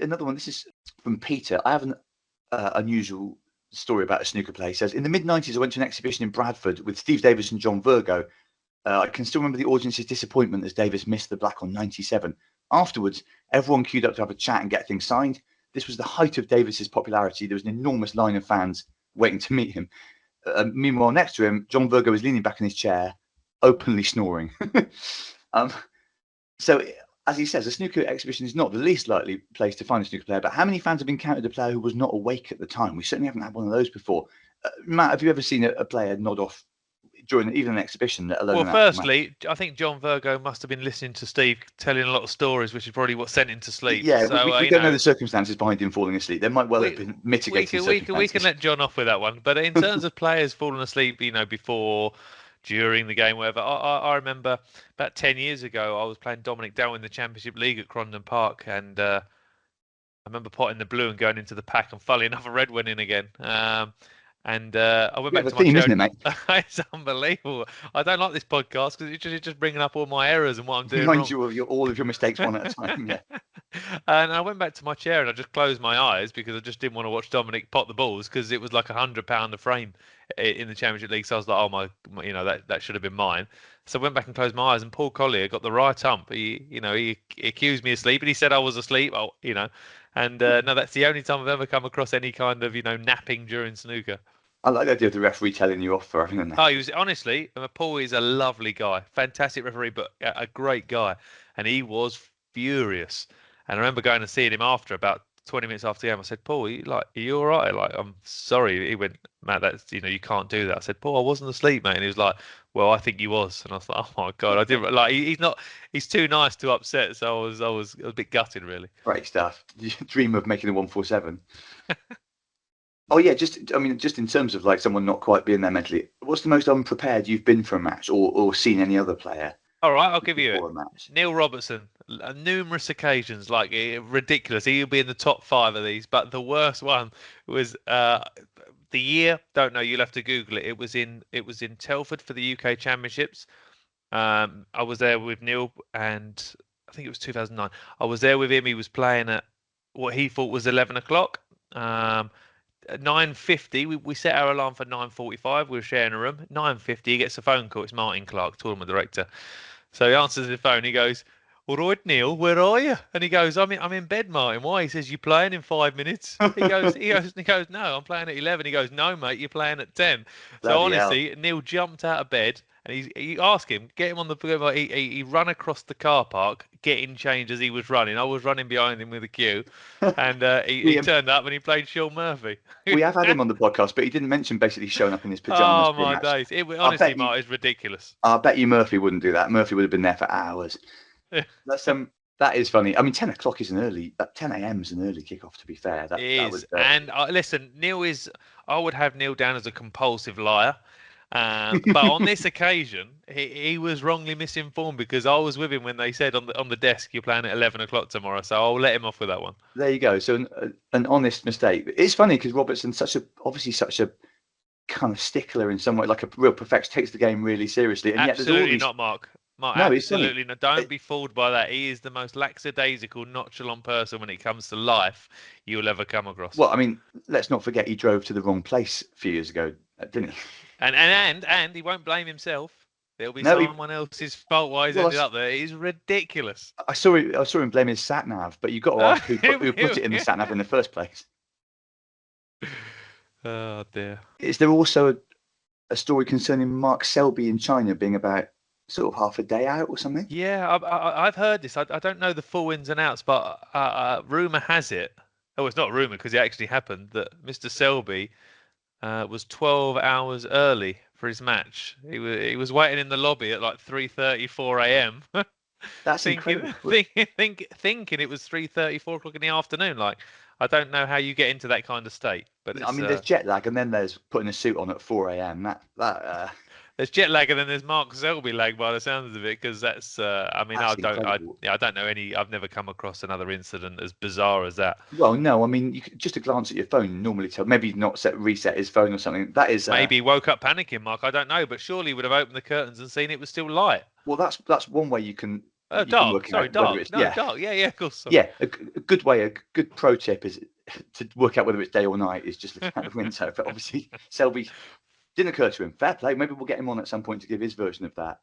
another one. This is from Peter. I have an unusual story about a snooker player. He says, in the mid-90s, I went to an exhibition in Bradford with Steve Davis and John Virgo. I can still remember the audience's disappointment as Davis missed the black on 97. Afterwards, everyone queued up to have a chat and get things signed. This was the height of Davis's popularity. There was an enormous line of fans waiting to meet him. Meanwhile, next to him, John Virgo was leaning back in his chair, openly snoring. So, as he says, a snooker exhibition is not the least likely place to find a snooker player, but how many fans have encountered a player who was not awake at the time? We certainly haven't had one of those before. Matt, have you ever seen a player nod off during even an exhibition? Well, firstly, I think John Virgo must have been listening to Steve telling a lot of stories, which is probably what sent him to sleep. Yeah, so, we don't know the circumstances behind him falling asleep. There might well have been mitigating circumstances. We can let John off with that one. But in terms of players falling asleep, before, during the game, whatever, I remember about 10 years ago, I was playing Dominic Dell in the Championship League at Crondon Park, and I remember potting the blue and going into the pack, and funnily enough, a red went in again. And I went back to my chair. Isn't it, mate? It's unbelievable. I don't like this podcast because it's just bringing up all my errors and what I'm doing Reminds wrong. you of all of your mistakes one at a time. Yeah. And I went back to my chair and I just closed my eyes because I just didn't want to watch Dominic pot the balls because it was like £100 a frame in the Championship League. So I was like, oh my, that should have been mine. So I went back and closed my eyes, and Paul Collier got the right ump. He accused me of sleep, and he said I was asleep. And no, that's the only time I've ever come across any kind of napping during snooker. I like the idea of the referee telling you off for having a nap. Oh, he was honestly, Paul is a lovely guy, fantastic referee, but a great guy, and he was furious. And I remember going and seeing him after about 20 minutes after the game. I said, Paul, are you all right? Like, I'm sorry. He went, Matt, that's you can't do that. I said, Paul, I wasn't asleep, mate. And he was like, well, I think you was. And I was like, oh my god, I didn't like. He's too nice to upset. So I was a bit gutted, really. Great stuff. You dream of making a 147. Oh yeah, just in terms of like someone not quite being there mentally, what's the most unprepared you've been for a match, or seen any other player? All right, I'll give you it. Neil Robertson, numerous occasions, like ridiculous. He'll be in the top 5 of these, but the worst one was the year. Don't know. You'll have to Google it. It was in Telford for the UK Championships. I was there with Neil, and I think it was 2009. I was there with him. He was playing at what he thought was 11 o'clock. At 9:50, we set our alarm for 9:45. We were sharing a room. 9:50, he gets a phone call. It's Martin Clark, tournament director. So he answers the phone. He goes, "All right, Neil, where are you?" And he goes, "I'm in bed, Martin. Why?" He says, "You playing in 5 minutes?" He goes, "No, I'm playing at 11." He goes, "No, mate, you're playing at 10." So honestly, Neil jumped out of bed. And he asked him, get him on the. He ran across the car park, getting changed as he was running. I was running behind him with a queue, and he turned up and he played Sean Murphy. We have had him on the podcast, but he didn't mention basically showing up in his pajamas. Oh my days! Honestly, Mark, it's ridiculous. I bet you Murphy wouldn't do that. Murphy would have been there for hours. That is funny. I mean, 10 o'clock is 10 a.m. is an early kickoff. To be fair, it is. And listen, Neil is. I would have Neil down as a compulsive liar. But on this occasion, he was wrongly misinformed because I was with him when they said on the desk, you're playing at 11 o'clock tomorrow. So I'll let him off with that one. There you go. So an honest mistake. It's funny because Robertson's obviously such a kind of stickler in some way, like a real perfectionist, takes the game really seriously. And absolutely not, Mark. No, absolutely not. Don't be fooled by that. He is the most lackadaisical, nonchalant person when it comes to life you'll ever come across. Well, I mean, let's not forget he drove to the wrong place a few years ago, didn't he? And he won't blame himself. There'll be someone else's fault why he's ended up there. He's ridiculous. I saw him blame his sat nav, but you've got to ask who put it in the sat nav in the first place. Oh dear. Is there also a story concerning Mark Selby in China being about sort of half a day out or something? Yeah, I've heard this. I don't know the full ins and outs, but rumour has it. Oh, it's not rumour because it actually happened that Mr. Selby was 12 hours early for his match. He was waiting in the lobby at like 3:34 a.m. That's incredible. Thinking it was 3:30, 4 o'clock in the afternoon. Like, I don't know how you get into that kind of state. But I mean, there's jet lag, and then there's putting a suit on at 4 a.m. There's jet lag, and then there's Mark Selby lag by the sounds of it, because that's. I don't know any. I've never come across another incident as bizarre as that. Well, no, I mean, just a glance at your phone normally tell. Maybe not reset his phone or something. That is. Maybe he woke up panicking, Mark. I don't know, but surely he would have opened the curtains and seen it was still light. Well, that's one way you can Oh, you can dark. work Sorry, out whether dark. it's No, dark. Yeah, yeah, of course. Sorry. yeah. A good way, a good pro tip is to work out whether it's day or night is just looking out the window. But obviously, Selby didn't occur to him. Fair play. Maybe we'll get him on at some point to give his version of that.